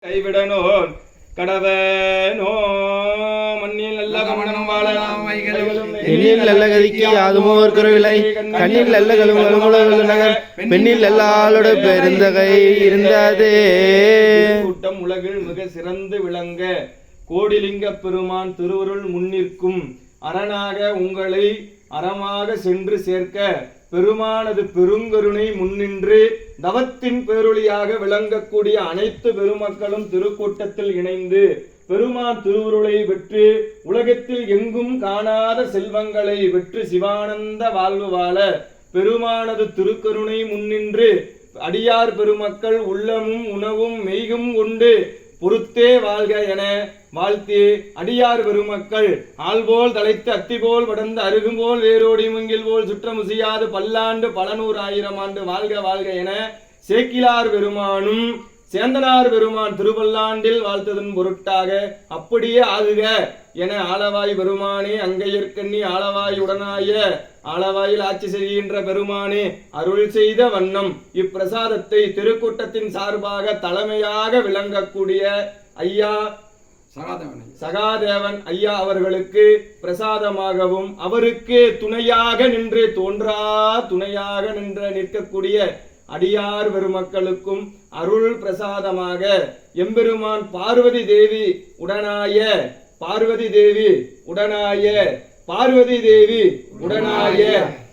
கைவிடனோ கடவனோ மண்ணில் நல்ல கமனம் வாழலாம் எண்ணில் நல்ல கதிக்கு யாதுமோர் குறவில்லை கண்ணில் நல்ல நகர் பெண்ணில் நல்ல ஆளோட பெருந்தகை இருந்ததே. கூட்டம் உலகில் மிக சிறந்து விளங்க கோடிலிங்க பெருமான் திருவருள் முன்னிற்கும் அரணாக உங்களை அறமாக சென்று சேர்க்க பெருமானது பெருங்கருணை முன்னின்று தவத்தின் பேரொளியாக விளங்கக்கூடிய அனைத்து பெருமக்களும் திருக்கூட்டத்தில் இணைந்து பெருமான் திருவுருளை பெற்று உலகத்தில் எங்கும் காணாத செல்வங்களை பெற்று சிவானந்த வாழ்வு வாழ பெருமானது திருக்கருணை முன்னின்று அடியார் பெருமக்கள் உள்ளமும் உணவும் மெய்கும் கொண்டு பொறுத்தே வாழ்க என வாழ்த்தி அடியார் பெருமக்கள் ஆள்போல் தலைத்து அத்திபோல் படர்ந்து அருகும்போல் வேரோடி முங்கில் போல் சுற்றமுசியாது பல்லாண்டு பலநூறு ஆயிரம் ஆண்டு வாழ்க வாழ்க என சேக்கிலார் பெருமானும் சேந்தனார் பெருமான் திருவல்லாண்டில் வாழ்த்ததன் பொருட்டாக அப்படியே ஆகுக என ஆளவாய் பெருமானே அங்கையற்கண்ணி ஆளவாய் உடனாய ஆளவாயில் ஆட்சி செய்கின்ற பெருமானே அருள் செய்த வண்ணம் இப்பிரசாதத்தை திருக்கூட்டத்தின் சார்பாக தலைமையாக விளங்கக்கூடிய ஐயா சகாதேவன் ஐயா அவர்களுக்கு பிரசாதமாகவும் அவருக்கு துணையாக நின்று தோன்றா துணையாக நின்று நிற்கக்கூடிய அடியார் பெருமக்களுக்கும் அருள் பிரசாதமாக எம்பெருமான் பார்வதி தேவி உடனாய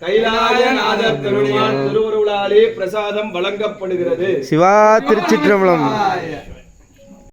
கைலாயநாதர் பெருமான் திருவருளாலே பிரசாதம் வழங்கப்படுகிறது. சிவா திருச்சிற்றம்பலம்.